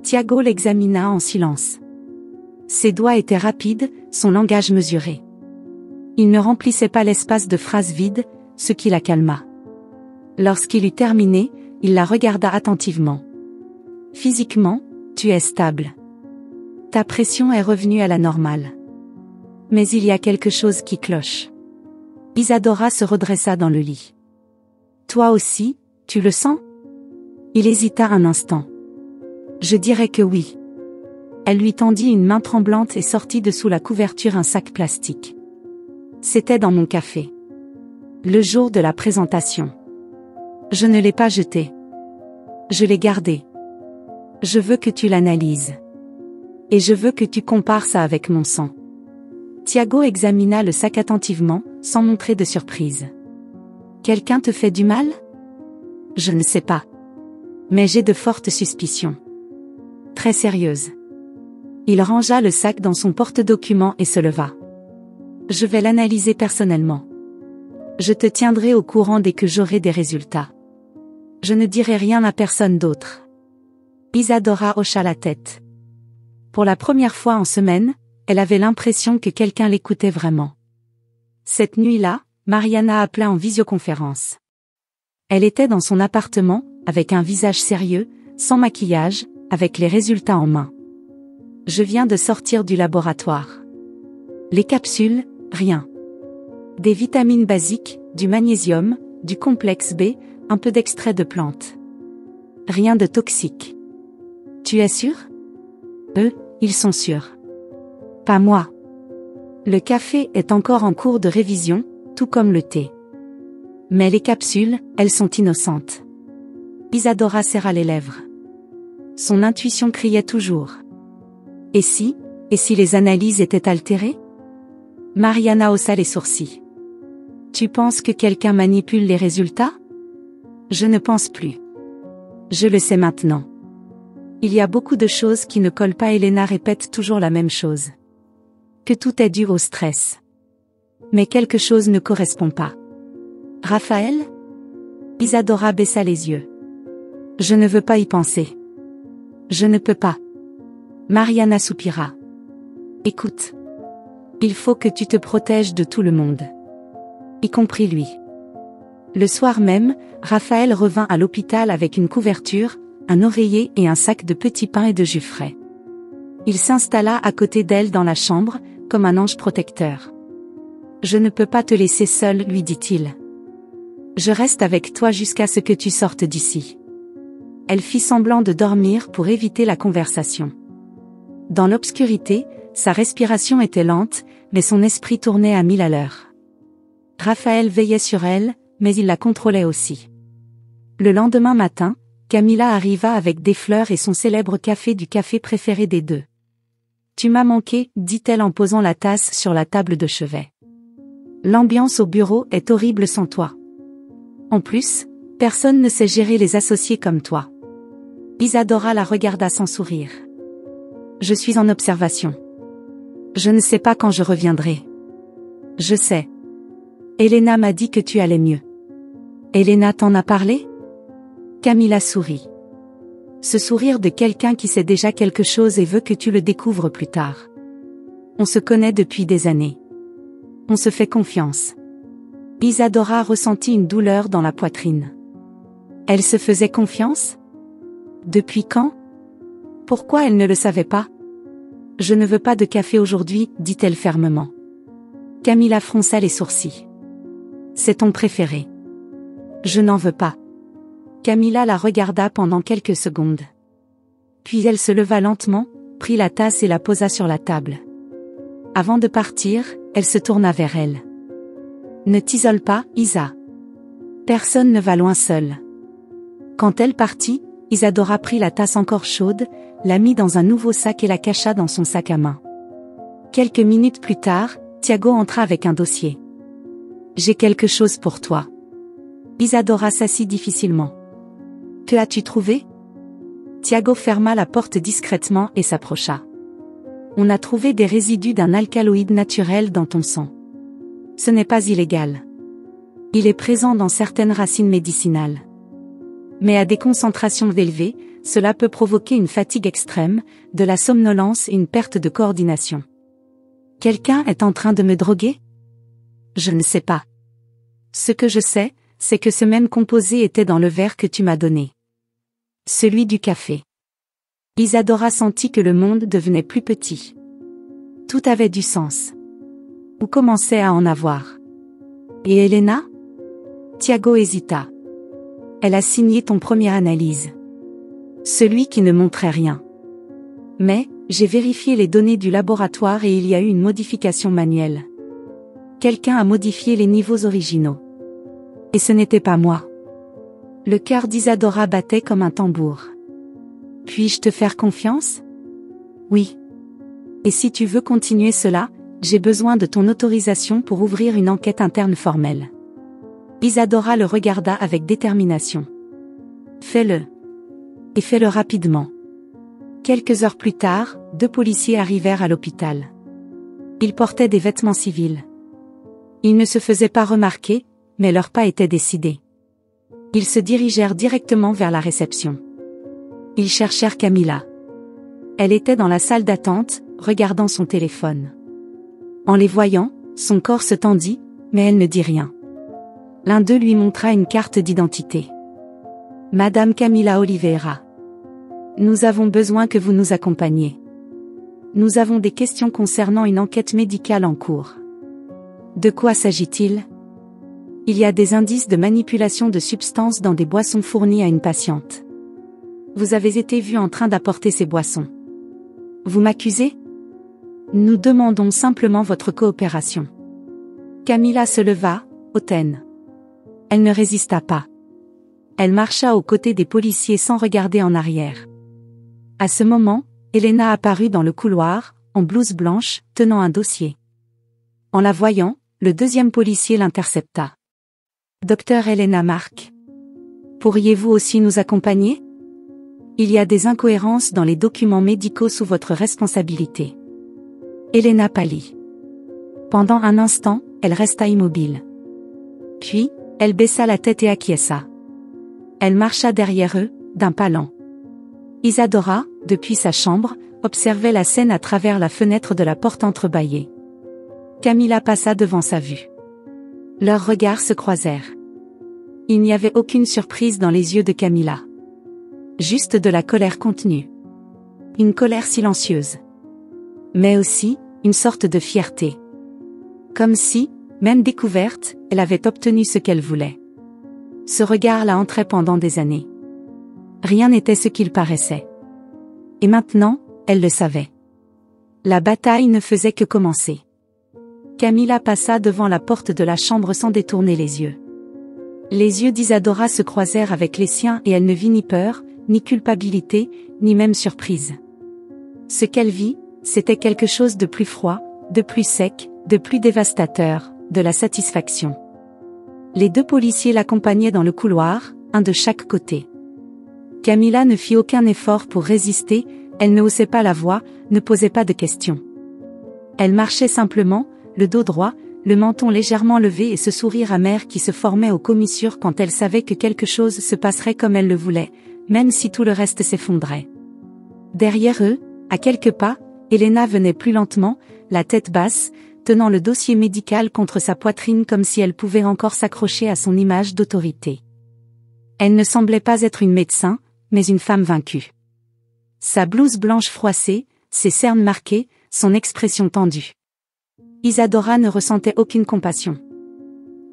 Thiago l'examina en silence. Ses doigts étaient rapides, son langage mesuré. Il ne remplissait pas l'espace de phrases vides, ce qui la calma. Lorsqu'il eut terminé, il la regarda attentivement. « Physiquement, tu es stable. Ta pression est revenue à la normale. Mais il y a quelque chose qui cloche. » Isadora se redressa dans le lit. « Toi aussi, tu le sens ?» Il hésita un instant. « Je dirais que oui. » Elle lui tendit une main tremblante et sortit de sous la couverture un sac plastique. « C'était dans mon café. Le jour de la présentation. Je ne l'ai pas jeté. Je l'ai gardé. Je veux que tu l'analyses. Et je veux que tu compares ça avec mon sang. » Thiago examina le sac attentivement, sans montrer de surprise. « Quelqu'un te fait du mal ? » ?»« Je ne sais pas. Mais j'ai de fortes suspicions. » Très sérieuse. Il rangea le sac dans son porte-documents et se leva. « Je vais l'analyser personnellement. Je te tiendrai au courant dès que j'aurai des résultats. Je ne dirai rien à personne d'autre. » Isadora hocha la tête. Pour la première fois en semaine, elle avait l'impression que quelqu'un l'écoutait vraiment. Cette nuit-là, Mariana appela en visioconférence. Elle était dans son appartement, avec un visage sérieux, sans maquillage, avec les résultats en main. « Je viens de sortir du laboratoire. Les capsules, rien. Des vitamines basiques, du magnésium, du complexe B, un peu d'extrait de plantes. Rien de toxique. Tu es sûr ? Eux, ils sont sûrs. Pas moi. Le café est encore en cours de révision, tout comme le thé. Mais les capsules, elles sont innocentes. » Isadora serra les lèvres. Son intuition criait toujours. « Et si les analyses étaient altérées ?» Mariana haussa les sourcils. « Tu penses que quelqu'un manipule les résultats ? » Je ne pense plus. Je le sais maintenant. Il y a beaucoup de choses qui ne collent pas. Elena répète toujours la même chose. Que tout est dû au stress. Mais quelque chose ne correspond pas. Raphaël ? Isadora baissa les yeux. Je ne veux pas y penser. Je ne peux pas. Mariana soupira. Écoute. Il faut que tu te protèges de tout le monde. Y compris lui. Le soir même, Raphaël revint à l'hôpital avec une couverture, un oreiller et un sac de petits pains et de jus frais. Il s'installa à côté d'elle dans la chambre, comme un ange protecteur. Je ne peux pas te laisser seule, lui dit-il. Je reste avec toi jusqu'à ce que tu sortes d'ici. Elle fit semblant de dormir pour éviter la conversation. Dans l'obscurité, sa respiration était lente, mais son esprit tournait à 1000 à l'heure. Raphaël veillait sur elle, mais il la contrôlait aussi. Le lendemain matin, Camilla arriva avec des fleurs et son célèbre café du café préféré des deux. « Tu m'as manqué », dit-elle en posant la tasse sur la table de chevet. « L'ambiance au bureau est horrible sans toi. En plus, personne ne sait gérer les associés comme toi. » Isadora la regarda sans sourire. « Je suis en observation. Je ne sais pas quand je reviendrai. »« Je sais. Elena m'a dit que tu allais mieux. »« Elena t'en a parlé ?» Camilla sourit. Ce sourire de quelqu'un qui sait déjà quelque chose et veut que tu le découvres plus tard. On se connaît depuis des années. On se fait confiance. Isadora ressentit une douleur dans la poitrine. Elle se faisait confiance ? Depuis quand ? Pourquoi elle ne le savait pas ? Je ne veux pas de café aujourd'hui, dit-elle fermement. Camilla fronça les sourcils. C'est ton préféré. Je n'en veux pas. Camilla la regarda pendant quelques secondes. Puis elle se leva lentement, prit la tasse et la posa sur la table. Avant de partir, elle se tourna vers elle. Ne t'isole pas, Isa. Personne ne va loin seul. Quand elle partit, Isadora prit la tasse encore chaude, la mit dans un nouveau sac et la cacha dans son sac à main. Quelques minutes plus tard, Thiago entra avec un dossier. J'ai quelque chose pour toi. Isadora s'assit difficilement. Que as-tu trouvé ? Thiago ferma la porte discrètement et s'approcha. On a trouvé des résidus d'un alcaloïde naturel dans ton sang. Ce n'est pas illégal. Il est présent dans certaines racines médicinales. Mais à des concentrations élevées, cela peut provoquer une fatigue extrême, de la somnolence et une perte de coordination. Quelqu'un est en train de me droguer ? Je ne sais pas. Ce que je sais, c'est que ce même composé était dans le verre que tu m'as donné. Celui du café. Isadora sentit que le monde devenait plus petit. Tout avait du sens. Ou commençait à en avoir. Et Elena ? Thiago hésita. Elle a signé ton première analyse. Celui qui ne montrait rien. Mais, j'ai vérifié les données du laboratoire et il y a eu une modification manuelle. Quelqu'un a modifié les niveaux originaux. Et ce n'était pas moi. Le cœur d'Isadora battait comme un tambour. Puis-je te faire confiance ? Oui. Et si tu veux continuer cela, j'ai besoin de ton autorisation pour ouvrir une enquête interne formelle. Isadora le regarda avec détermination. Fais-le. Et fais-le rapidement. Quelques heures plus tard, 2 policiers arrivèrent à l'hôpital. Ils portaient des vêtements civils. Ils ne se faisaient pas remarquer, mais leurs pas étaient décidés. Ils se dirigèrent directement vers la réception. Ils cherchèrent Camilla. Elle était dans la salle d'attente, regardant son téléphone. En les voyant, son corps se tendit, mais elle ne dit rien. L'un d'eux lui montra une carte d'identité. Madame Camilla Oliveira. Nous avons besoin que vous nous accompagniez. Nous avons des questions concernant une enquête médicale en cours. De quoi s'agit-il ? Il y a des indices de manipulation de substances dans des boissons fournies à une patiente. Vous avez été vu en train d'apporter ces boissons. Vous m'accusez ? Nous demandons simplement votre coopération. Camilla se leva, hautaine. Elle ne résista pas. Elle marcha aux côtés des policiers sans regarder en arrière. À ce moment, Elena apparut dans le couloir, en blouse blanche, tenant un dossier. En la voyant, le deuxième policier l'intercepta. Docteur Elena Mark. Pourriez-vous aussi nous accompagner ? Il y a des incohérences dans les documents médicaux sous votre responsabilité. Elena pâlit. Pendant un instant, elle resta immobile. Puis, elle baissa la tête et acquiesça. Elle marcha derrière eux, d'un pas lent. Isadora, depuis sa chambre, observait la scène à travers la fenêtre de la porte entrebâillée. Camilla passa devant sa vue. Leurs regards se croisèrent. Il n'y avait aucune surprise dans les yeux de Camilla. Juste de la colère contenue. Une colère silencieuse. Mais aussi, une sorte de fierté. Comme si, même découverte, elle avait obtenu ce qu'elle voulait. Ce regard la hantrait pendant des années. Rien n'était ce qu'il paraissait. Et maintenant, elle le savait. La bataille ne faisait que commencer. Camilla passa devant la porte de la chambre sans détourner les yeux. Les yeux d'Isadora se croisèrent avec les siens et elle ne vit ni peur, ni culpabilité, ni même surprise. Ce qu'elle vit, c'était quelque chose de plus froid, de plus sec, de plus dévastateur, de la satisfaction. Les deux policiers l'accompagnaient dans le couloir, un de chaque côté. Camilla ne fit aucun effort pour résister, elle ne haussait pas la voix, ne posait pas de questions. Elle marchait simplement, le dos droit, le menton légèrement levé et ce sourire amer qui se formait aux commissures quand elle savait que quelque chose se passerait comme elle le voulait, même si tout le reste s'effondrait. Derrière eux, à quelques pas, Elena venait plus lentement, la tête basse, tenant le dossier médical contre sa poitrine comme si elle pouvait encore s'accrocher à son image d'autorité. Elle ne semblait pas être une médecin, mais une femme vaincue. Sa blouse blanche froissée, ses cernes marquées, son expression tendue. Isadora ne ressentait aucune compassion.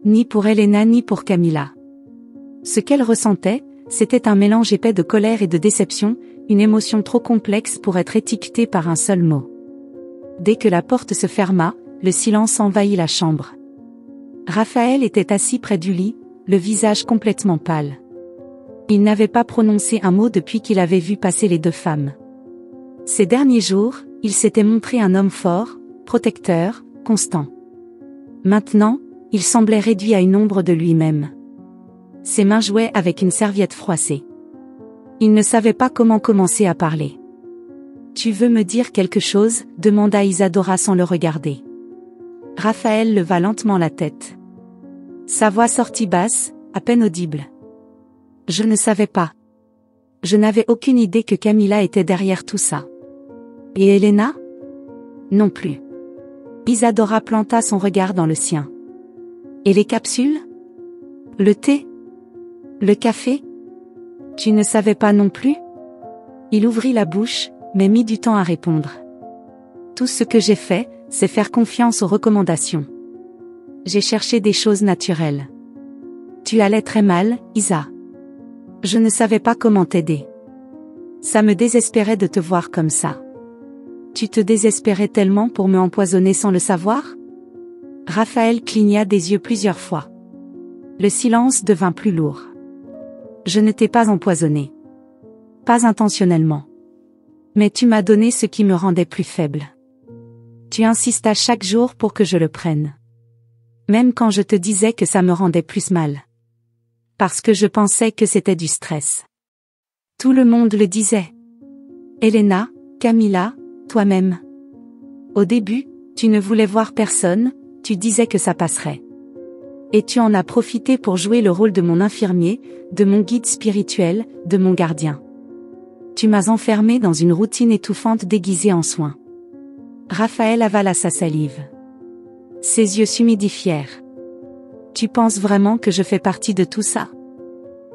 Ni pour Elena ni pour Camilla. Ce qu'elle ressentait, c'était un mélange épais de colère et de déception, une émotion trop complexe pour être étiquetée par un seul mot. Dès que la porte se ferma, le silence envahit la chambre. Raphaël était assis près du lit, le visage complètement pâle. Il n'avait pas prononcé un mot depuis qu'il avait vu passer les deux femmes. Ces derniers jours, il s'était montré un homme fort, protecteur, constant. Maintenant, il semblait réduit à une ombre de lui-même. Ses mains jouaient avec une serviette froissée. Il ne savait pas comment commencer à parler. « Tu veux me dire quelque chose ?» demanda Isadora sans le regarder. Raphaël leva lentement la tête. Sa voix sortit basse, à peine audible. « Je ne savais pas. Je n'avais aucune idée que Camilla était derrière tout ça. Et Elena ? Non plus. » Isadora planta son regard dans le sien. « Et les capsules ? Le thé ? Le café ? Tu ne savais pas non plus ? » Il ouvrit la bouche, mais mit du temps à répondre. « Tout ce que j'ai fait, c'est faire confiance aux recommandations. J'ai cherché des choses naturelles. Tu allais très mal, Isa. Je ne savais pas comment t'aider. Ça me désespérait de te voir comme ça. Tu te désespérais tellement pour me empoisonner sans le savoir ? » Raphaël cligna des yeux plusieurs fois. Le silence devint plus lourd. « Je ne t'ai pas empoisonné. Pas intentionnellement. Mais tu m'as donné ce qui me rendait plus faible. Tu insistas chaque jour pour que je le prenne. Même quand je te disais que ça me rendait plus mal. Parce que je pensais que c'était du stress. Tout le monde le disait. Elena, Camilla, toi-même. Au début, tu ne voulais voir personne, tu disais que ça passerait. Et tu en as profité pour jouer le rôle de mon infirmier, de mon guide spirituel, de mon gardien. Tu m'as enfermé dans une routine étouffante déguisée en soins. » Raphaël avala sa salive. Ses yeux s'humidifièrent. « Tu penses vraiment que je fais partie de tout ça ? »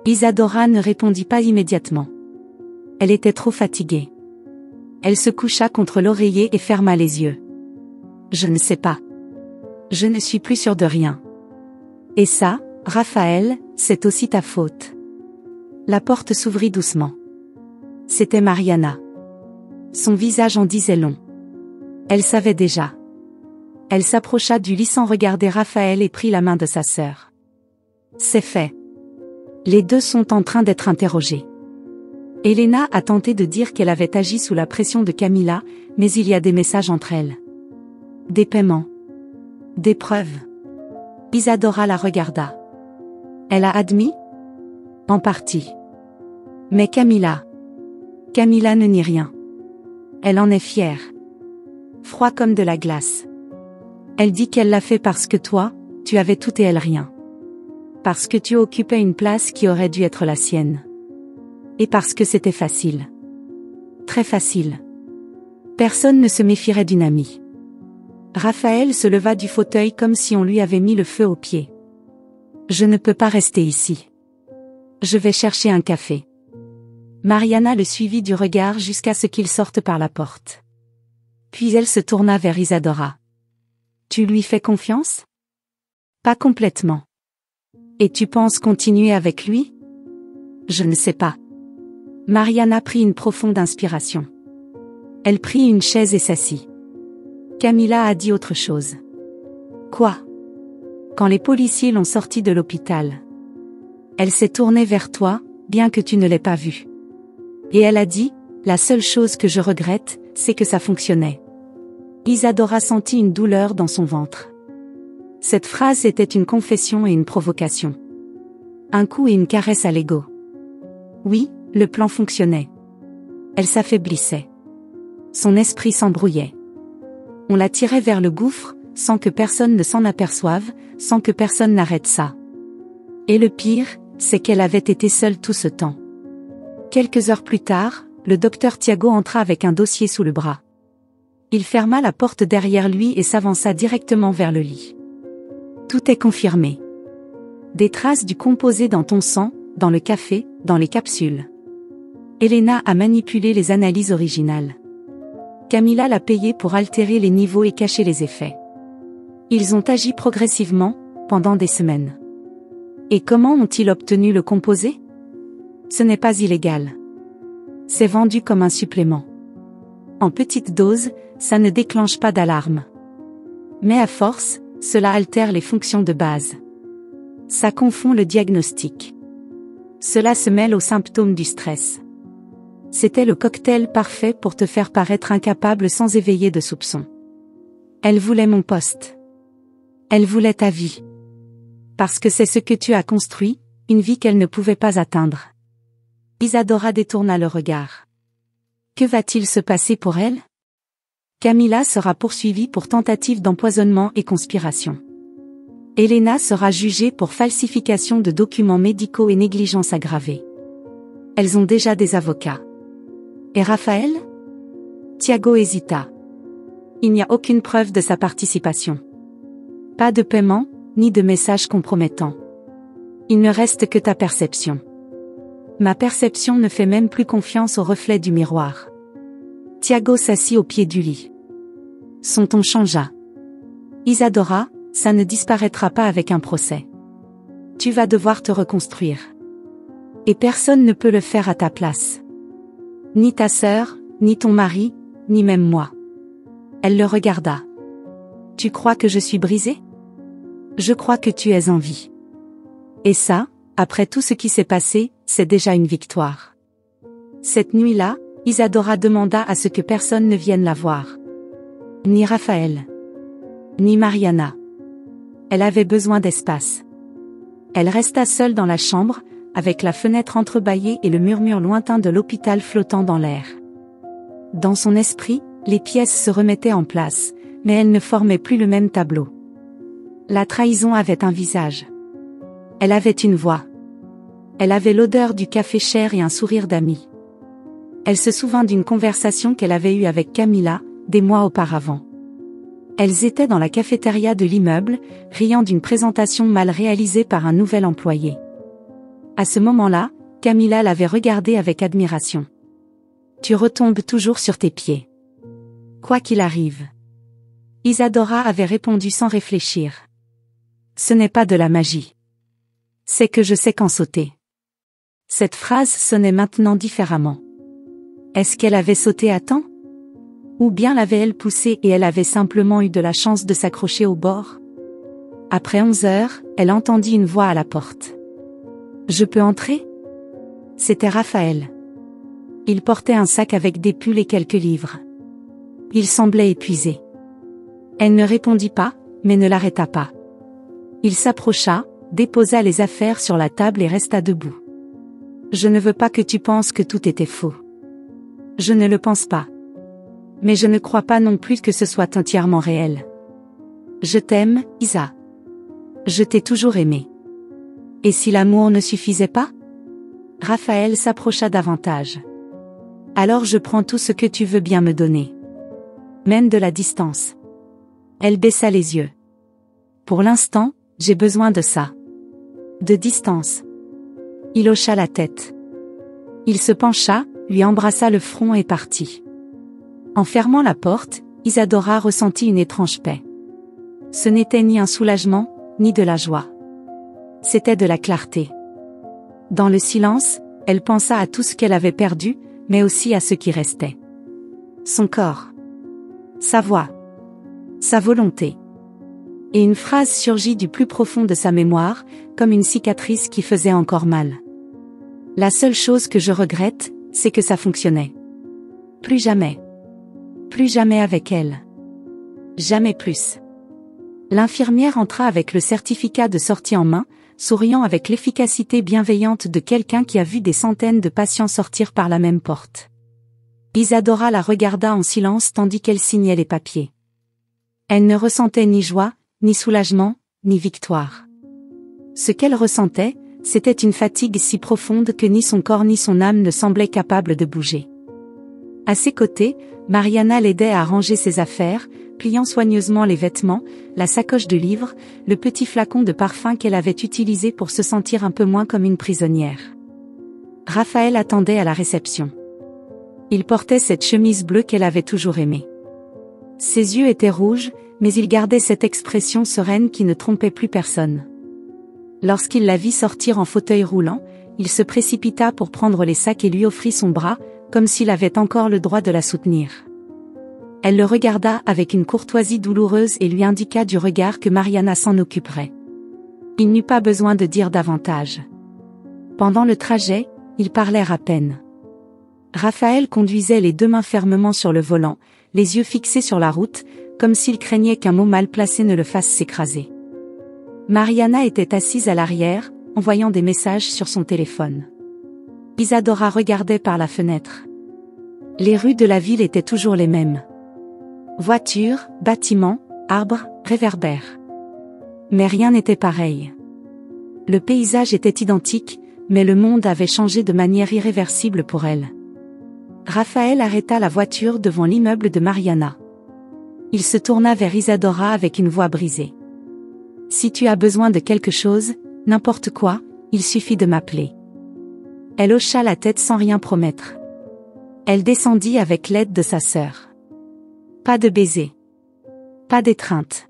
Isadora ne répondit pas immédiatement. Elle était trop fatiguée. Elle se coucha contre l'oreiller et ferma les yeux. « Je ne sais pas. Je ne suis plus sûre de rien. Et ça, Raphaël, c'est aussi ta faute. » La porte s'ouvrit doucement. C'était Mariana. Son visage en disait long. Elle savait déjà. Elle s'approcha du lit sans regarder Raphaël et prit la main de sa sœur. C'est fait. Les deux sont en train d'être interrogés. Elena a tenté de dire qu'elle avait agi sous la pression de Camilla, mais il y a des messages entre elles. Des paiements. Des preuves. Isadora la regarda. Elle a admis ? En partie. Mais Camilla ne nie rien. Elle en est fière. Froid comme de la glace. Elle dit qu'elle l'a fait parce que toi, tu avais tout et elle rien. Parce que tu occupais une place qui aurait dû être la sienne. Et parce que c'était facile. Très facile. Personne ne se méfierait d'une amie. Raphaël se leva du fauteuil comme si on lui avait mis le feu aux pieds. Je ne peux pas rester ici. Je vais chercher un café. Mariana le suivit du regard jusqu'à ce qu'il sorte par la porte. Puis elle se tourna vers Isadora. Tu lui fais confiance? Pas complètement. Et tu penses continuer avec lui? Je ne sais pas. Mariana prit une profonde inspiration. Elle prit une chaise et s'assit. Camilla a dit autre chose. Quoi? Quand les policiers l'ont sortie de l'hôpital. Elle s'est tournée vers toi, bien que tu ne l'aies pas vue. Et elle a dit, la seule chose que je regrette, c'est que ça fonctionnait. Isadora sentit une douleur dans son ventre. Cette phrase était une confession et une provocation. Un coup et une caresse à l'ego. Oui, le plan fonctionnait. Elle s'affaiblissait. Son esprit s'embrouillait. On la tirait vers le gouffre, sans que personne ne s'en aperçoive, sans que personne n'arrête ça. Et le pire, c'est qu'elle avait été seule tout ce temps. Quelques heures plus tard, le docteur Thiago entra avec un dossier sous le bras. Il ferma la porte derrière lui et s'avança directement vers le lit. Tout est confirmé. Des traces du composé dans ton sang, dans le café, dans les capsules. Elena a manipulé les analyses originales. Camilla l'a payé pour altérer les niveaux et cacher les effets. Ils ont agi progressivement, pendant des semaines. Et comment ont-ils obtenu le composé? Ce n'est pas illégal. C'est vendu comme un supplément. En petite dose, ça ne déclenche pas d'alarme. Mais à force, cela altère les fonctions de base. Ça confond le diagnostic. Cela se mêle aux symptômes du stress. C'était le cocktail parfait pour te faire paraître incapable sans éveiller de soupçons. Elle voulait mon poste. Elle voulait ta vie. Parce que c'est ce que tu as construit, une vie qu'elle ne pouvait pas atteindre. Isadora détourna le regard. Que va-t-il se passer pour elle? Camilla sera poursuivie pour tentative d'empoisonnement et conspiration. Elena sera jugée pour falsification de documents médicaux et négligence aggravée. Elles ont déjà des avocats. Et Raphaël? Thiago hésita. Il n'y a aucune preuve de sa participation. Pas de paiement, ni de message compromettant. Il ne reste que ta perception. Ma perception ne fait même plus confiance au reflet du miroir. Thiago s'assit au pied du lit. Son ton changea. Isadora, ça ne disparaîtra pas avec un procès. Tu vas devoir te reconstruire. Et personne ne peut le faire à ta place. Ni ta sœur, ni ton mari, ni même moi. Elle le regarda. Tu crois que je suis brisée? Je crois que tu es en vie. Et ça, après tout ce qui s'est passé, c'est déjà une victoire. Cette nuit-là, Isadora demanda à ce que personne ne vienne la voir. Ni Raphaël. Ni Mariana. Elle avait besoin d'espace. Elle resta seule dans la chambre, avec la fenêtre entrebâillée et le murmure lointain de l'hôpital flottant dans l'air. Dans son esprit, les pièces se remettaient en place, mais elles ne formaient plus le même tableau. La trahison avait un visage. Elle avait une voix. Elle avait l'odeur du café cher et un sourire d'amie. Elle se souvint d'une conversation qu'elle avait eue avec Camilla, des mois auparavant. Elles étaient dans la cafétéria de l'immeuble, riant d'une présentation mal réalisée par un nouvel employé. À ce moment-là, Camilla l'avait regardée avec admiration. Tu retombes toujours sur tes pieds. Quoi qu'il arrive. Isadora avait répondu sans réfléchir. Ce n'est pas de la magie. C'est que je sais quand sauter. Cette phrase sonnait maintenant différemment. Est-ce qu'elle avait sauté à temps? Ou bien l'avait-elle poussé et elle avait simplement eu de la chance de s'accrocher au bord? Après 11 heures, elle entendit une voix à la porte. Je peux entrer? C'était Raphaël. Il portait un sac avec des pulls et quelques livres. Il semblait épuisé. Elle ne répondit pas, mais ne l'arrêta pas. Il s'approcha, déposa les affaires sur la table et resta debout. Je ne veux pas que tu penses que tout était faux. Je ne le pense pas. Mais je ne crois pas non plus que ce soit entièrement réel. Je t'aime, Isa. Je t'ai toujours aimé. Et si l'amour ne suffisait pas? Raphaël s'approcha davantage. Alors je prends tout ce que tu veux bien me donner. Même de la distance. Elle baissa les yeux. Pour l'instant, j'ai besoin de ça. De distance. Il hocha la tête. Il se pencha, lui embrassa le front et partit. En fermant la porte, Isadora ressentit une étrange paix. Ce n'était ni un soulagement, ni de la joie. C'était de la clarté. Dans le silence, elle pensa à tout ce qu'elle avait perdu, mais aussi à ce qui restait. Son corps. Sa voix. Sa volonté. Et une phrase surgit du plus profond de sa mémoire, comme une cicatrice qui faisait encore mal. La seule chose que je regrette, c'est que ça fonctionnait. Plus jamais. Plus jamais avec elle. Jamais plus. L'infirmière entra avec le certificat de sortie en main, souriant avec l'efficacité bienveillante de quelqu'un qui a vu des centaines de patients sortir par la même porte. Isadora la regarda en silence tandis qu'elle signait les papiers. Elle ne ressentait ni joie, ni soulagement, ni victoire. Ce qu'elle ressentait, c'était une fatigue si profonde que ni son corps ni son âme ne semblaient capables de bouger. À ses côtés, Mariana l'aidait à ranger ses affaires, pliant soigneusement les vêtements, la sacoche de livres, le petit flacon de parfum qu'elle avait utilisé pour se sentir un peu moins comme une prisonnière. Raphaël attendait à la réception. Il portait cette chemise bleue qu'elle avait toujours aimée. Ses yeux étaient rouges, mais il gardait cette expression sereine qui ne trompait plus personne. Lorsqu'il la vit sortir en fauteuil roulant, il se précipita pour prendre les sacs et lui offrit son bras, comme s'il avait encore le droit de la soutenir. Elle le regarda avec une courtoisie douloureuse et lui indiqua du regard que Mariana s'en occuperait. Il n'eut pas besoin de dire davantage. Pendant le trajet, ils parlèrent à peine. Raphaël conduisait les deux mains fermement sur le volant, les yeux fixés sur la route, comme s'il craignait qu'un mot mal placé ne le fasse s'écraser. Mariana était assise à l'arrière, envoyant des messages sur son téléphone. Isadora regardait par la fenêtre. Les rues de la ville étaient toujours les mêmes. Voitures, bâtiments, arbres, réverbères. Mais rien n'était pareil. Le paysage était identique, mais le monde avait changé de manière irréversible pour elle. Raphaël arrêta la voiture devant l'immeuble de Mariana. Il se tourna vers Isadora avec une voix brisée. « Si tu as besoin de quelque chose, n'importe quoi, il suffit de m'appeler. » Elle hocha la tête sans rien promettre. Elle descendit avec l'aide de sa sœur. Pas de baiser. Pas d'étreinte.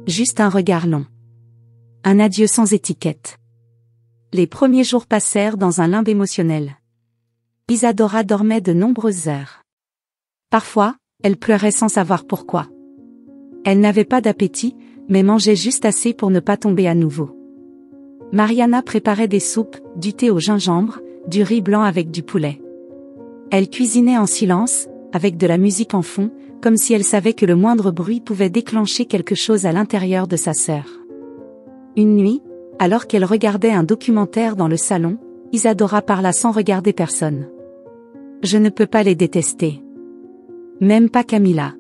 Juste un regard long. Un adieu sans étiquette. Les premiers jours passèrent dans un limbe émotionnel. Isadora dormait de nombreuses heures. Parfois, elle pleurait sans savoir pourquoi. Elle n'avait pas d'appétit, mais mangeait juste assez pour ne pas tomber à nouveau. Mariana préparait des soupes, du thé au gingembre, du riz blanc avec du poulet. Elle cuisinait en silence, avec de la musique en fond, comme si elle savait que le moindre bruit pouvait déclencher quelque chose à l'intérieur de sa sœur. Une nuit, alors qu'elle regardait un documentaire dans le salon, Isadora parla sans regarder personne. « Je ne peux pas les détester. Même pas Camilla. »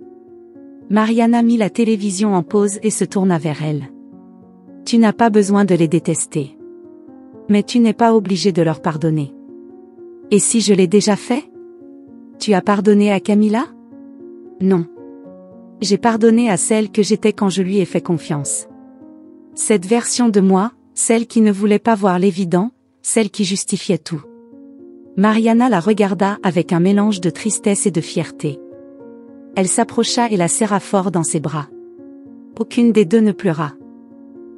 Mariana mit la télévision en pause et se tourna vers elle. « Tu n'as pas besoin de les détester. Mais tu n'es pas obligé de leur pardonner. Et si je l'ai déjà fait? Tu as pardonné à Camilla? Non. J'ai pardonné à celle que j'étais quand je lui ai fait confiance. Cette version de moi, celle qui ne voulait pas voir l'évident, celle qui justifiait tout. » Mariana la regarda avec un mélange de tristesse et de fierté. Elle s'approcha et la serra fort dans ses bras. Aucune des deux ne pleura.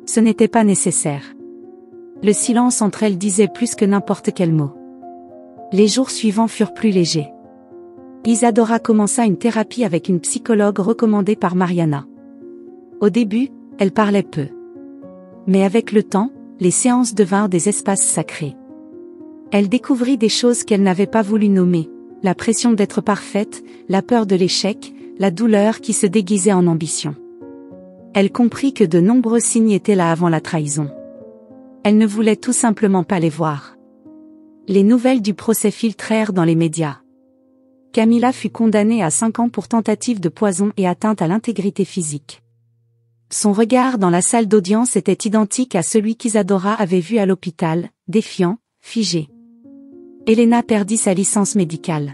Ce n'était pas nécessaire. Le silence entre elles disait plus que n'importe quel mot. Les jours suivants furent plus légers. Isadora commença une thérapie avec une psychologue recommandée par Mariana. Au début, elle parlait peu. Mais avec le temps, les séances devinrent des espaces sacrés. Elle découvrit des choses qu'elle n'avait pas voulu nommer, la pression d'être parfaite, la peur de l'échec, la douleur qui se déguisait en ambition. Elle comprit que de nombreux signes étaient là avant la trahison. Elle ne voulait tout simplement pas les voir. Les nouvelles du procès filtrèrent dans les médias. Camilla fut condamnée à 5 ans pour tentative de poison et atteinte à l'intégrité physique. Son regard dans la salle d'audience était identique à celui qu'Isadora avait vu à l'hôpital, défiant, figé. Elena perdit sa licence médicale.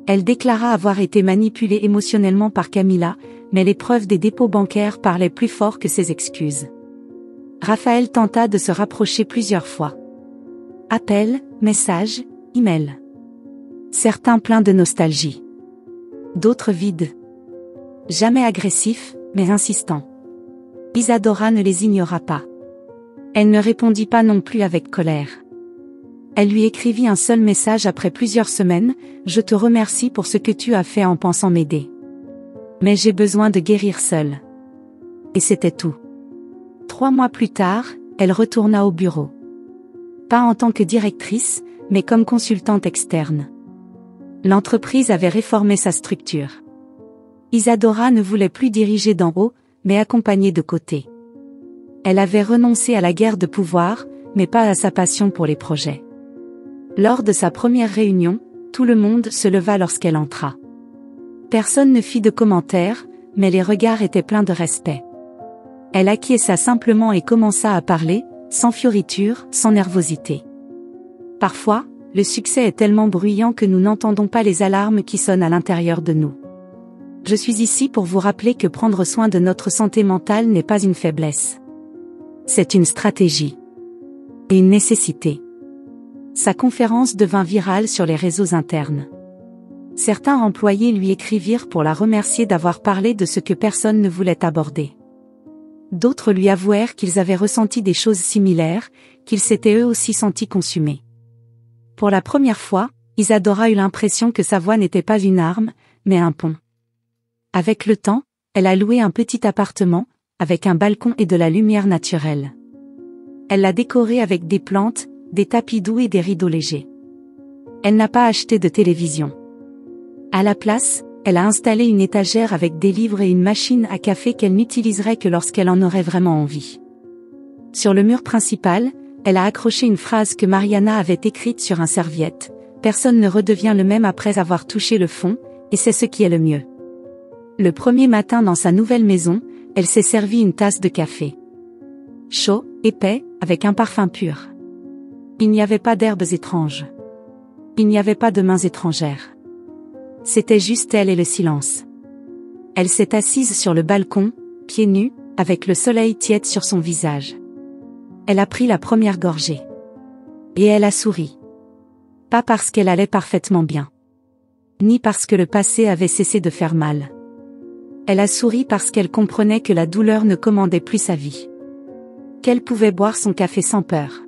Elle déclara avoir été manipulée émotionnellement par Camilla, mais les preuves des dépôts bancaires parlaient plus fort que ses excuses. Raphaël tenta de se rapprocher plusieurs fois. Appels, messages, emails. Certains pleins de nostalgie. D'autres vides. Jamais agressifs, mais insistants. Isadora ne les ignora pas. Elle ne répondit pas non plus avec colère. Elle lui écrivit un seul message après plusieurs semaines, « Je te remercie pour ce que tu as fait en pensant m'aider. Mais j'ai besoin de guérir seule. » Et c'était tout. 3 mois plus tard, elle retourna au bureau. Pas en tant que directrice, mais comme consultante externe. L'entreprise avait réformé sa structure. Isadora ne voulait plus diriger d'en haut, mais accompagner de côté. Elle avait renoncé à la guerre de pouvoir, mais pas à sa passion pour les projets. Lors de sa première réunion, tout le monde se leva lorsqu'elle entra. Personne ne fit de commentaires, mais les regards étaient pleins de respect. Elle acquiesça simplement et commença à parler, sans fioriture, sans nervosité. Parfois, le succès est tellement bruyant que nous n'entendons pas les alarmes qui sonnent à l'intérieur de nous. Je suis ici pour vous rappeler que prendre soin de notre santé mentale n'est pas une faiblesse. C'est une stratégie. Et une nécessité. Sa conférence devint virale sur les réseaux internes. Certains employés lui écrivirent pour la remercier d'avoir parlé de ce que personne ne voulait aborder. D'autres lui avouèrent qu'ils avaient ressenti des choses similaires, qu'ils s'étaient eux aussi sentis consumés. Pour la première fois, Isadora eut l'impression que sa voix n'était pas une arme, mais un pont. Avec le temps, elle a loué un petit appartement, avec un balcon et de la lumière naturelle. Elle l'a décoré avec des plantes, des tapis doux et des rideaux légers. Elle n'a pas acheté de télévision. À la place, elle a installé une étagère avec des livres et une machine à café qu'elle n'utiliserait que lorsqu'elle en aurait vraiment envie. Sur le mur principal, elle a accroché une phrase que Mariana avait écrite sur un serviette. Personne ne redevient le même après avoir touché le fond, et c'est ce qui est le mieux. Le premier matin dans sa nouvelle maison, elle s'est servi une tasse de café. Chaud, épais, avec un parfum pur. Il n'y avait pas d'herbes étranges. Il n'y avait pas de mains étrangères. C'était juste elle et le silence. Elle s'est assise sur le balcon, pieds nus, avec le soleil tiède sur son visage. Elle a pris la première gorgée. Et elle a souri. Pas parce qu'elle allait parfaitement bien. Ni parce que le passé avait cessé de faire mal. Elle a souri parce qu'elle comprenait que la douleur ne commandait plus sa vie. Qu'elle pouvait boire son café sans peur.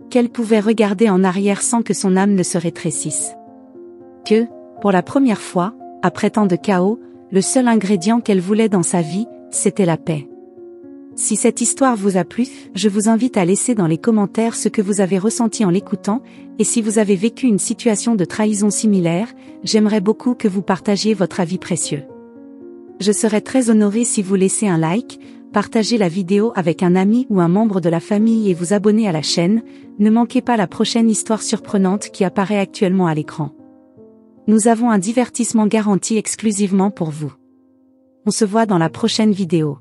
Qu'elle pouvait regarder en arrière sans que son âme ne se rétrécisse. Que, pour la première fois, après tant de chaos, le seul ingrédient qu'elle voulait dans sa vie, c'était la paix. Si cette histoire vous a plu, je vous invite à laisser dans les commentaires ce que vous avez ressenti en l'écoutant, et si vous avez vécu une situation de trahison similaire, j'aimerais beaucoup que vous partagiez votre avis précieux. Je serais très honorée si vous laissez un like, partagez la vidéo avec un ami ou un membre de la famille et vous abonnez à la chaîne, ne manquez pas la prochaine histoire surprenante qui apparaît actuellement à l'écran. Nous avons un divertissement garanti exclusivement pour vous. On se voit dans la prochaine vidéo.